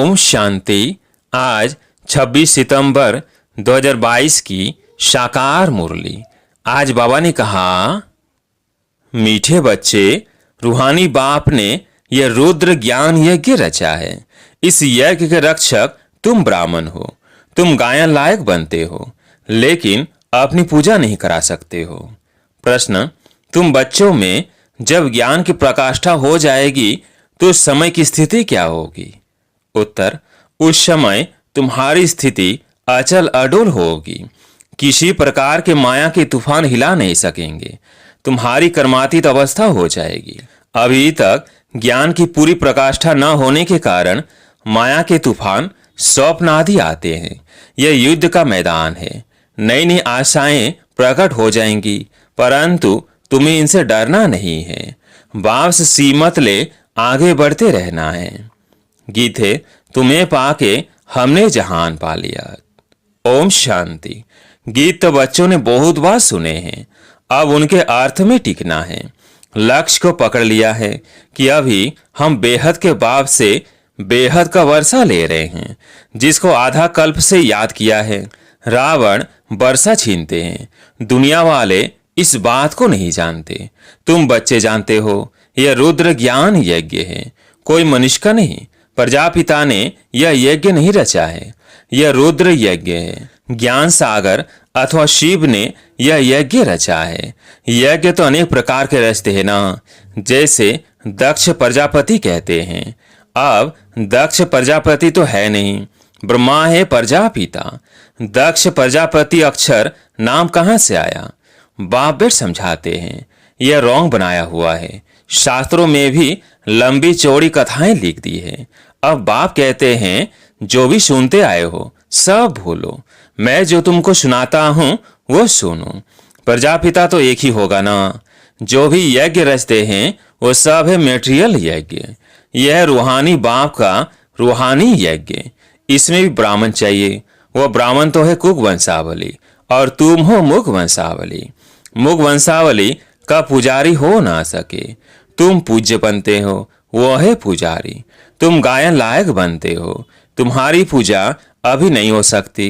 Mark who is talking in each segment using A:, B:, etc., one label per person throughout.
A: ओम शांति। आज 26 सितंबर 2022 की साकार मुरली। आज बाबा ने कहा, मीठे बच्चे, रूहानी बाप ने यह रुद्र ज्ञान यज्ञ रचा है। इस यज्ञ के रक्षक तुम ब्राह्मण हो। तुम गायन लायक बनते हो, लेकिन अपनी पूजा नहीं करा सकते हो। प्रश्न, तुम बच्चों में जब ज्ञान की प्रकाष्ठा हो जाएगी तो उस समय की स्थिति क्या होगी? उत्तर, उस समय तुम्हारी स्थिति अचल अडोल होगी। किसी प्रकार के माया के तूफान हिला नहीं सकेंगे। तुम्हारी कर्मातीत अवस्था हो जाएगी। अभी तक ज्ञान की पूरी प्रकाष्ठा न होने के कारण माया के तूफान स्वप्न आदि आते हैं। यह युद्ध का मैदान है। नई नई आशाएं प्रकट हो जाएंगी, परंतु तुम्हें इनसे डरना नहीं है। बाप से सीमत ले आगे बढ़ते रहना है। गीत है, तुम्हें पाके हमने जहान पा लिया। ओम शांति। गीत तो बच्चों ने बहुत बार सुने हैं, अब उनके अर्थ में टिकना है। लक्ष्य को पकड़ लिया है कि अभी हम बेहद के बाप से बेहद का वर्षा ले रहे हैं, जिसको आधा कल्प से याद किया है। रावण वर्षा छीनते हैं, दुनिया वाले इस बात को नहीं जानते। तुम बच्चे जानते हो, यह रुद्र ज्ञान यज्ञ है, कोई मनुष्य का नहीं। प्रजापिता ने यह यज्ञ नहीं रचा है, यह रुद्र यज्ञ है। ज्ञान सागर अथवा शिव ने यह यज्ञ रचा है। यज्ञ तो अनेक प्रकार के रचते हैं ना, जैसे दक्ष प्रजापति कहते हैं। अब दक्ष प्रजापति तो है नहीं, ब्रह्मा है प्रजापिता। दक्ष प्रजापति अक्षर नाम कहाँ से आया? बाप बेट समझाते हैं, यह रॉन्ग बनाया हुआ है। शास्त्रों में भी लंबी चौड़ी कथाएं लिख दी है। अब बाप कहते हैं, जो भी सुनते आए हो सब भूलो। मैं जो तुमको सुनाता हूं वो सुनो। प्रजापिता तो एक ही होगा ना। जो भी यज्ञ रचते हैं वो सब है मेटेरियल यज्ञ। यह रूहानी बाप का रूहानी यज्ञ। इसमें भी ब्राह्मण चाहिए। वह ब्राह्मण तो है कुक वंशावली, और तुम हो मुख वंशावली। मुख वंशावली का पुजारी हो ना सके। तुम पूज्य बनते हो, वो है पुजारी। तुम गायन लायक बनते हो, तुम्हारी पूजा अभी नहीं हो सकती।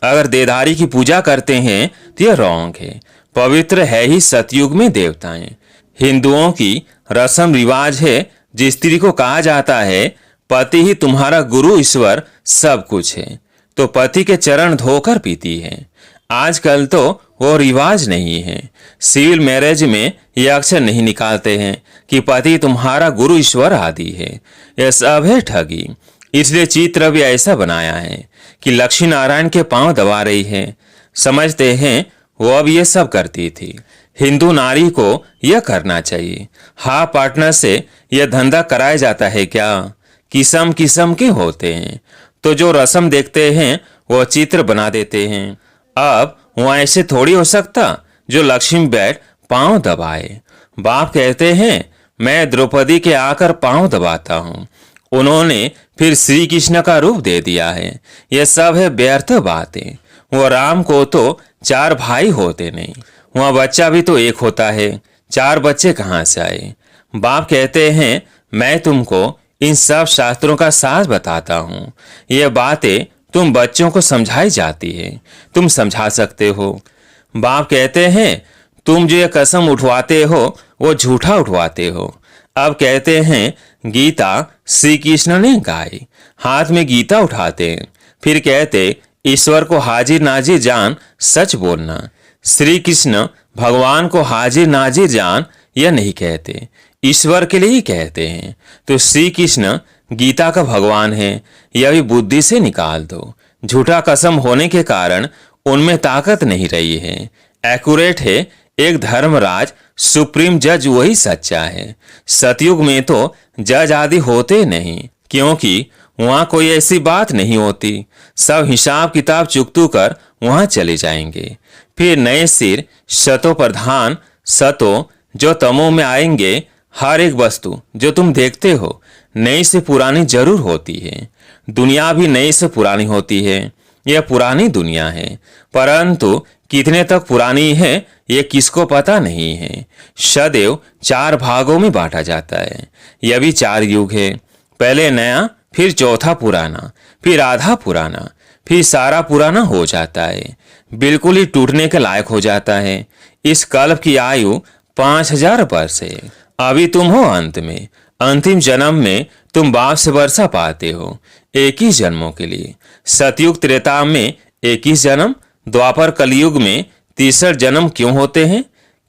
A: अगर देहधारी की पूजा करते हैं तो यह रॉन्ग है। पवित्र है ही सतयुग में देवताएं। हिंदुओं की रस्म रिवाज है, जिस स्त्री को कहा जाता है पति ही तुम्हारा गुरु ईश्वर सब कुछ है, तो पति के चरण धोकर पीती है। आजकल तो वो रिवाज नहीं है। सिविल मैरिज में यह अक्षर नहीं निकालते हैं कि पति तुम्हारा गुरु ईश्वर आदि है। यह सब है ठगी। इसलिए चित्र भी ऐसा बनाया है कि लक्ष्मी नारायण के पांव दबा रही है। समझते हैं वो अब ये सब करती थी। हिंदू नारी को यह करना चाहिए। हाँ, पार्टनर से यह धंधा कराया जाता है क्या? किस्म किस्म के होते हैं, तो जो रस्म देखते हैं वो चित्र बना देते हैं। अब वहाँ ऐसे थोड़ी हो सकता जो लक्ष्मी बैठ पांव दबाए। बाप कहते हैं, मैं द्रौपदी के आकर पांव दबाता हूँ। उन्होंने फिर श्री कृष्ण का रूप दे दिया है। यह सब है व्यर्थ बातें। वो राम को तो 4 भाई होते नहीं, वहाँ बच्चा भी तो एक होता है। 4 बच्चे कहाँ से आए? बाप कहते हैं, मैं तुमको इन सब शास्त्रों का सार बताता हूँ। यह बातें तुम बच्चों को समझाई जाती है, तुम समझा सकते हो। बाप कहते हैं, तुम जो ये कसम उठवाते हो वो झूठा उठवाते हो। अब कहते हैं, गीता श्री कृष्ण ने गाई। हाथ में गीता उठाते हैं, फिर कहते ईश्वर को हाजिर नाजिर जान, सच बोलना। श्री कृष्ण भगवान को हाजिर नाजिर जान यह नहीं कहते, ईश्वर के लिए ही कहते हैं। तो श्री कृष्ण गीता का भगवान है, यह भी बुद्धि से निकाल दो। झूठा कसम होने के कारण उनमें ताकत नहीं रही है। एक्यूरेट है, एक धर्मराज सुप्रीम जज वही सच्चा है। सतयुग में तो जज आदि होते नहीं, क्योंकि वहां कोई ऐसी बात नहीं होती। सब हिसाब किताब चुकतू कर वहां चले जाएंगे। फिर नए सिर शतो प्रधान सतो जो तमो में आएंगे। हर एक वस्तु जो तुम देखते हो नई से पुरानी जरूर होती है। दुनिया भी नई से पुरानी होती है। यह पुरानी दुनिया है, परंतु कितने तक पुरानी है ये किसको पता नहीं है। सदैव 4 भागों में बांटा जाता है। यह भी 4 युग है। पहले नया, फिर चौथा पुराना, फिर आधा पुराना, फिर सारा पुराना हो जाता है, बिल्कुल ही टूटने के लायक हो जाता है। इस कल्प की आयु 5000 वर्ष है। अभी तुम हो अंत में, अंतिम जन्म में तुम बाप से वर्षा पाते हो 21 जन्मों के लिए। सतयुग त्रेता में 21 जन्म, द्वापर कलयुग में 63 जन्म क्यों होते हैं?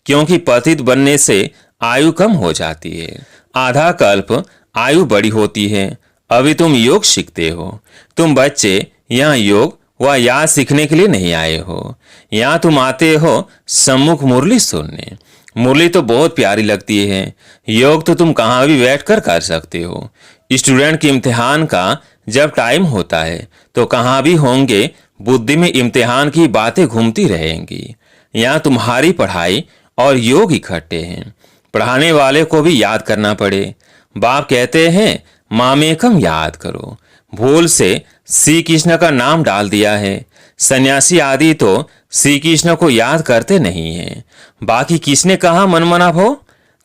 A: क्योंकि पतित बनने से आयु कम हो जाती है। आधा कल्प आयु बड़ी होती है। अभी तुम योग सीखते हो। तुम बच्चे यहाँ योग व याद सीखने के लिए नहीं आए हो। यहाँ तुम आते हो सम्मुख मुरली सुनने। मुरली तो बहुत प्यारी लगती है। योग तो तुम कहाँ भी बैठकर कर सकते हो। स्टूडेंट के इम्तिहान का जब टाइम होता है तो कहाँ भी होंगे, बुद्धि में इम्तिहान की बातें घूमती रहेंगी। यहाँ तुम्हारी पढ़ाई और योग इकट्ठे हैं। पढ़ाने वाले को भी याद करना पड़े। बाप कहते हैं मामेकम याद करो। भूल से श्री कृष्ण का नाम डाल दिया है। सन्यासी आदि तो श्री कृष्ण को याद करते नहीं हैं। बाकी किसने कहा मनमना भो?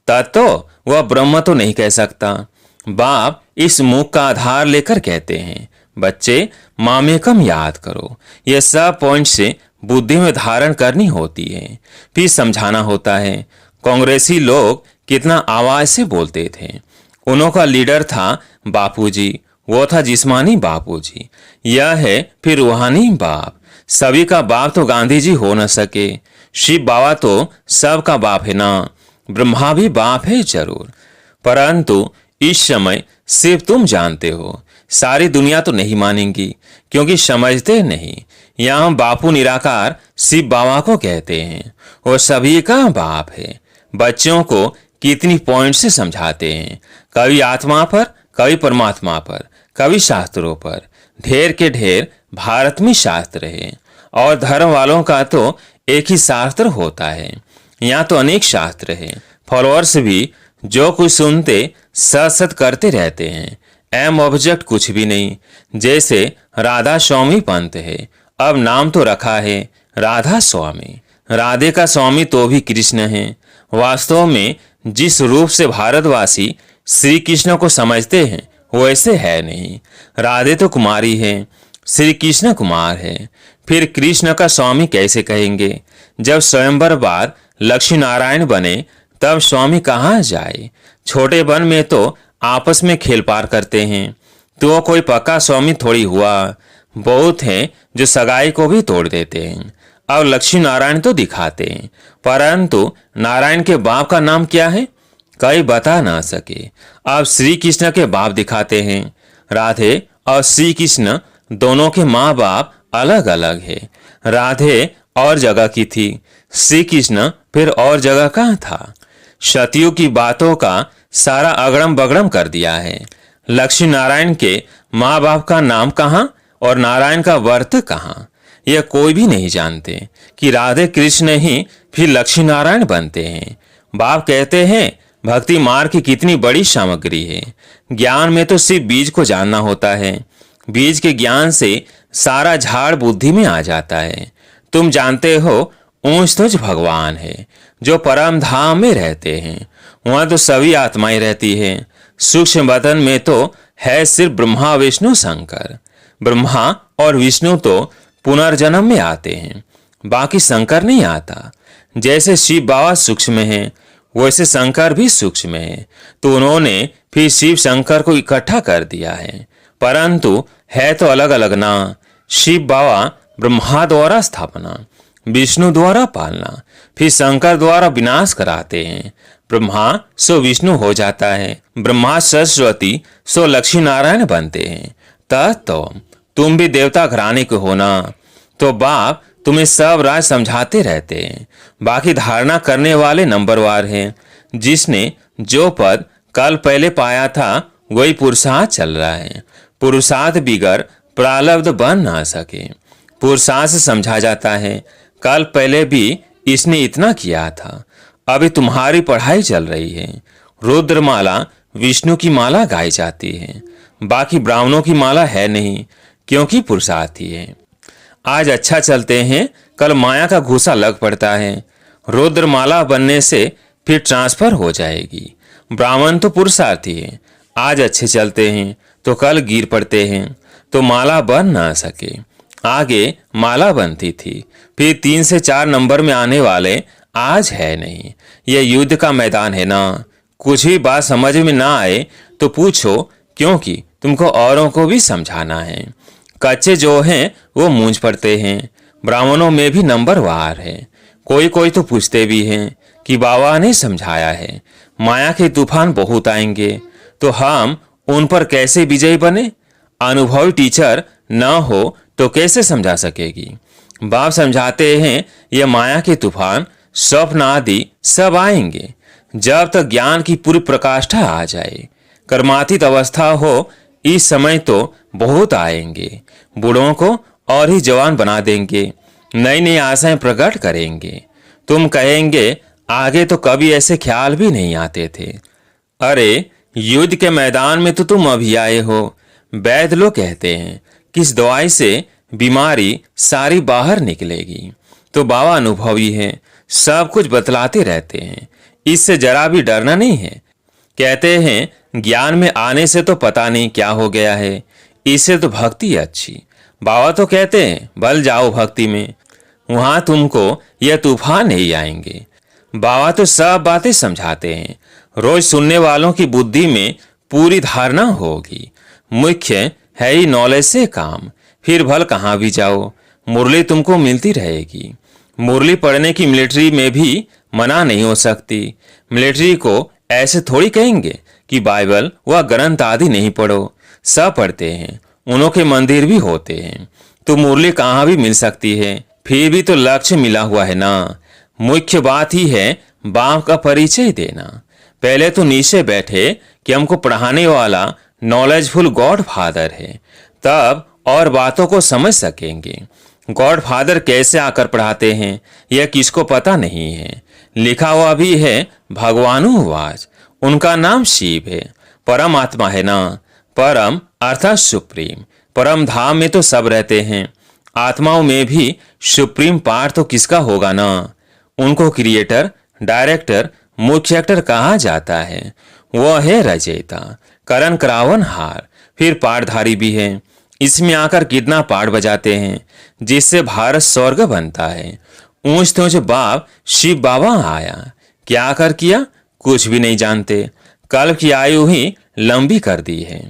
A: तत्व वह ब्रह्म तो नहीं कह सकता। बाप इस मुख का आधार लेकर कहते हैं बच्चे मामेकम याद करो। यह सब पॉइंट से बुद्धि में धारण करनी होती है, फिर समझाना होता है। कांग्रेसी लोग कितना आवाज से बोलते थे। उन्हों का लीडर था बापूजी, वो था जिस्मानी बापूजी। यह है फिर रूहानी बाप। सभी का बाप तो गांधी जी हो न सके। शिव बाबा तो सबका बाप है ना। ब्रह्मा भी बाप है जरूर, परंतु इस समय सिर्फ तुम जानते हो। सारी दुनिया तो नहीं मानेंगी क्योंकि समझते नहीं। यहाँ हम बापू निराकार शिव बाबा को कहते हैं। वो सभी का बाप है। बच्चों को कितनी पॉइंट से समझाते हैं, कभी आत्मा पर, कभी परमात्मा पर, कभी शास्त्रों पर। ढेर के ढेर भारत में शास्त्र है और धर्म वालों का तो एक ही शास्त्र होता है। यहाँ तो अनेक शास्त्र है। फॉलोअर्स भी जो कुछ सुनते सत सत करते रहते हैं। एम ऑब्जेक्ट कुछ भी नहीं। जैसे राधा स्वामी पंथ है, अब नाम तो रखा है राधा स्वामी। राधे का स्वामी तो भी कृष्ण है। वास्तव में जिस रूप से भारतवासी श्री कृष्ण को समझते हैं वैसे है नहीं। राधे तो कुमारी है, श्री कृष्ण कुमार है। फिर कृष्ण का स्वामी कैसे कहेंगे? जब स्वयंवर बाद लक्ष्मी नारायण बने तब स्वामी कहाँ जाए? छोटे वन में तो आपस में खेल पार करते हैं, तो कोई पक्का स्वामी थोड़ी हुआ। बहुत हैं जो सगाई को भी तोड़ देते हैं। अब लक्ष्मी नारायण तो दिखाते हैं, परंतु नारायण के बाप का नाम क्या है कई बता ना सके। अब श्री कृष्ण के बाप दिखाते हैं। राधे और श्री कृष्ण दोनों के माँ बाप अलग अलग है। राधे और जगह की थी, श्री कृष्ण फिर और जगह का था। सतयुग की बातों का सारा अगड़म बगड़म कर दिया है। लक्ष्मी नारायण के माँ बाप का नाम कहाँ और नारायण का व्रत कहाँ, यह कोई भी नहीं जानते कि राधे कृष्ण ही फिर लक्ष्मी नारायण बनते हैं। बाप कहते हैं भक्ति मार्ग की कितनी बड़ी सामग्री है। ज्ञान में तो सिर्फ बीज को जानना होता है। बीज के ज्ञान से सारा झाड़ बुद्धि में आ जाता है। तुम जानते हो ऊंच तुझ भगवान है जो परम धाम में रहते हैं। वहां तो सभी आत्माएं रहती हैं। सूक्ष्म बदन में तो है सिर्फ ब्रह्मा विष्णु शंकर। ब्रह्मा और विष्णु तो पुनर्जन्म में आते हैं, बाकी शंकर नहीं आता। जैसे शिव बाबा सूक्ष्म है वैसे शंकर भी सूक्ष्म है, तो उन्होंने फिर शिव शंकर को इकट्ठा कर दिया है, परंतु है तो अलग अलग ना। शिव बाबा ब्रह्मा द्वारा स्थापना, विष्णु द्वारा पालना, फिर शंकर द्वारा विनाश कराते हैं। ब्रह्मा सो विष्णु हो जाता है, ब्रह्मा सरस्वती सो लक्ष्मी नारायण बनते हैं। तो तुम भी देवता घराने के हो ना, तो बाप तुम्हें सब राज समझाते रहते हैं। बाकी धारणा करने वाले नंबरवार हैं। जिसने जो पद कल पहले पाया था वही पुरुषार्थ चल रहा है। पुरुषार्थ बिगर प्रारब्ध बन ना सके। पुरुषार्थ से समझा जाता है कल पहले भी इसने इतना किया था। अभी तुम्हारी पढ़ाई चल रही है। रुद्रमाला विष्णु की माला गाई जाती है, बाकी ब्राह्मणों की माला है नहीं, क्योंकि पुरुषार्थ ही है। आज अच्छा चलते हैं, कल माया का घूसा लग पड़ता है। रुद्रमाला बनने से फिर ट्रांसफर हो जाएगी। ब्राह्मण तो पुरुषार्थी है। आज अच्छे चलते हैं तो कल गिर पड़ते हैं तो माला बन ना सके। आगे माला बनती थी, फिर 3 से 4 नंबर में आने वाले आज है नहीं। यह युद्ध का मैदान है ना। कुछ भी बात समझ में ना आए तो पूछो, क्योंकि तुमको औरों को भी समझाना है। कच्चे जो हैं वो मूंझ पड़ते हैं। ब्राह्मणों में भी नंबरवार है। कोई कोई तो पूछते भी हैं कि बाबा ने समझाया है माया के तूफान बहुत आएंगे, तो हम उन पर कैसे विजयी बने। अनुभवी टीचर न हो तो कैसे समझा सकेगी। बाप समझाते हैं ये माया के तूफान स्वप्न आदि सब आएंगे जब तक ज्ञान की पूरी प्रकाष्ठा आ जाए। कर्मातीत अवस्था हो इस समय तो बहुत आएंगे। बूढ़ों को और ही जवान बना देंगे, नई नई आशाएं प्रकट करेंगे। तुम कहेंगे आगे तो कभी ऐसे ख्याल भी नहीं आते थे। अरे युद्ध के मैदान में तो तुम अभी आए हो। वैद्य लोग कहते हैं किस दवाई से बीमारी सारी बाहर निकलेगी। तो बाबा अनुभवी हैं, सब कुछ बतलाते रहते हैं। इससे जरा भी डरना नहीं है। कहते हैं ज्ञान में आने से तो पता नहीं क्या हो गया है, इससे तो भक्ति अच्छी। बाबा तो कहते हैं बल जाओ भक्ति में, वहां तुमको यह तूफान नहीं आएंगे। बाबा तो सब बातें समझाते हैं, रोज सुनने वालों की बुद्धि में पूरी धारणा होगी। मुख्य है ही नॉलेज से काम, फिर भल कहाँ भी जाओ मुरली तुमको मिलती रहेगी। मुरली पढ़ने की मिलिट्री में भी मना नहीं हो सकती। मिलिट्री को ऐसे थोड़ी कहेंगे कि बाइबल व ग्रंथ आदि नहीं पढ़ो, सब पढ़ते हैं, उन्हों के मंदिर भी होते हैं। तो मुरली कहाँ भी मिल सकती है, फिर भी तो लक्ष्य मिला हुआ है ना। मुख्य बात ही है बाप का परिचय देना। पहले तो नीचे बैठे कि हमको पढ़ाने वाला नॉलेजफुल गॉड फादर है, तब और बातों को समझ सकेंगे। गॉड फादर कैसे आकर पढ़ाते हैं यह किसको पता नहीं है। लिखा हुआ भी है भगवानुवाच, उनका नाम शिव है, परम आत्मा है ना। परम अर्थात सुप्रीम, परम धाम में तो सब रहते हैं। आत्माओं में भी सुप्रीम पार्ट तो किसका होगा ना। उनको क्रिएटर, डायरेक्टर, मुख्य एक्टर कहा जाता है। वह है रचयिता, करण करावन हार, फिर पाठधारी भी है। इसमें आकर कितना पाठ बजाते हैं जिससे भारत स्वर्ग बनता है। ऊंच तूच बाप शिव बाबा आया, क्या कर किया कुछ भी नहीं जानते। कल्प की आयु ही लंबी कर दी है।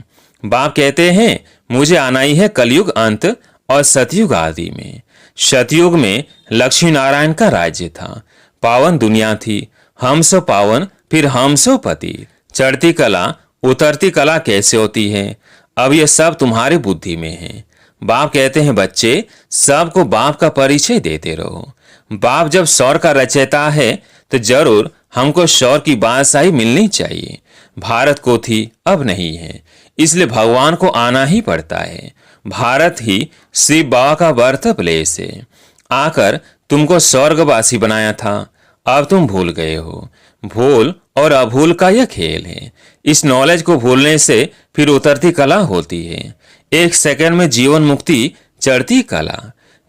A: बाप कहते हैं मुझे आना ही है कलयुग अंत और सतयुग आदि में। सतयुग में लक्ष्मी नारायण का राज्य था, पावन दुनिया थी, हम सो पावन फिर हम सो पति। चढ़ती कला उतरती कला कैसे होती है, अब ये सब तुम्हारी बुद्धि में है। बाप कहते हैं बच्चे सबको बाप का परिचय देते रहो। बाप जब सौर का रचयिता है तो जरूर हमको सौर की बादशाही मिलनी चाहिए। भारत को थी, अब नहीं है, इसलिए भगवान को आना ही पड़ता है। भारत ही शिव बाबा का बर्थ प्लेस है। आकर तुमको स्वर्गवासी बनाया था, अब तुम भूल गए हो। भूल और अभूल का यह खेल है। इस नॉलेज को भूलने से फिर उतरती कला होती है। 1 सेकंड में जीवन मुक्ति चढ़ती कला।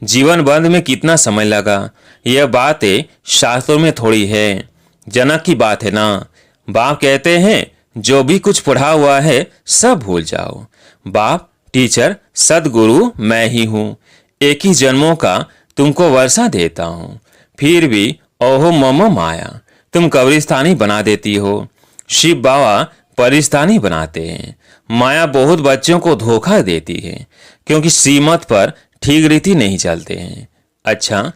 A: जीवन बंद में कितना समय लगा, यह बातें शास्त्रों में थोड़ी है, जनक की बात है ना। बाप कहते हैं जो भी कुछ पढ़ा हुआ है सब भूल जाओ। बाप टीचर सदगुरु मैं ही हूँ। एक ही जन्मों का तुमको वर्षा देता हूँ, फिर भी ओहो मम माया तुम कब्रिस्तानी बना देती हो। शिव बाबा परिस्तानी बनाते हैं। माया बहुत बच्चों को धोखा देती है क्योंकि श्रीमत पर ठीक रीति नहीं चलते हैं। अच्छा,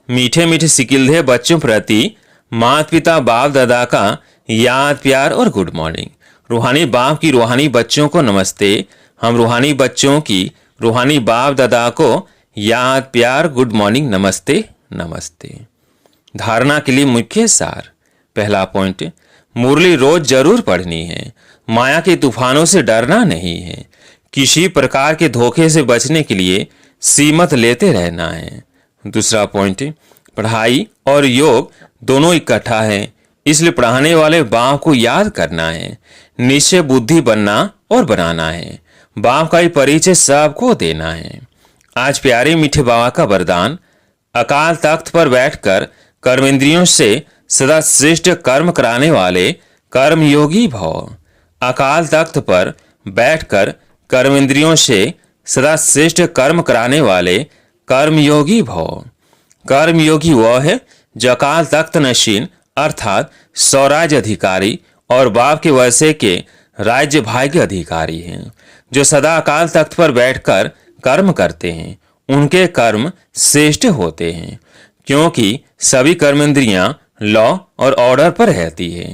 A: मीठे मीठे सिकिलधे बच्चों प्रति माता पिता बाप दादा का याद प्यार और गुड मॉर्निंग। रूहानी बाप की रूहानी बच्चों को नमस्ते। हम रूहानी बच्चों की रूहानी बाप दादा को याद प्यार गुड मॉर्निंग नमस्ते नमस्ते। धारणा के लिए मुख्य सार। पहला पॉइंट, मुरली रोज जरूर पढ़नी है। माया के तूफानों से डरना नहीं है। किसी प्रकार के धोखे से बचने के लिए सीमत लेते रहना है। दूसरा पॉइंट, पढ़ाई और योग दोनों इकट्ठा है, इसलिए पढ़ाने वाले बाप को याद करना है। निश्चय बुद्धि बनना और बनाना है। बाप का ही परिचय सबको देना है। आज प्यारे मीठे बाबा का वरदान, अकाल तख्त पर बैठकर कर्मेंद्रियों से सदा श्रेष्ठ कर्म कराने वाले कर्मयोगी भव। अकाल तख्त पर बैठकर कर्मेंद्रियों से सदा श्रेष्ठ कर्म कराने वाले कर्मयोगी भव। कर्मयोगी वह है जो अकाल तख्त नशीन अर्थात स्वराज्य अधिकारी और बाप के वैसे के राज्य भाग्य अधिकारी हैं, जो सदा अकाल तख्त पर बैठकर कर्म करते हैं। उनके कर्म श्रेष्ठ होते हैं, क्योंकि सभी कर्मेंद्रियां लॉ और ऑर्डर पर रहती है।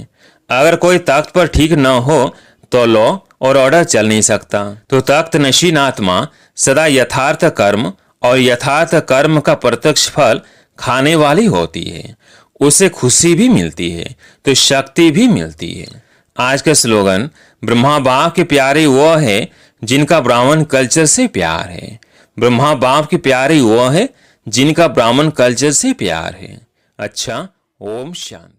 A: अगर कोई तख्त पर ठीक न हो तो लॉ और ऑर्डर चल नहीं सकता। तो तख्त नशीन आत्मा सदा यथार्थ कर्म और यथार्थ कर्म का प्रत्यक्ष फल खाने वाली होती है। उसे खुशी भी मिलती है तो शक्ति भी मिलती है। आज का स्लोगन, ब्रह्मा बाप के प्यारे वो है जिनका ब्राह्मण कल्चर से प्यार है। ब्रह्मा बाप के प्यारे वो है जिनका ब्राह्मण कल्चर से प्यार है। अच्छा, ओम शांति।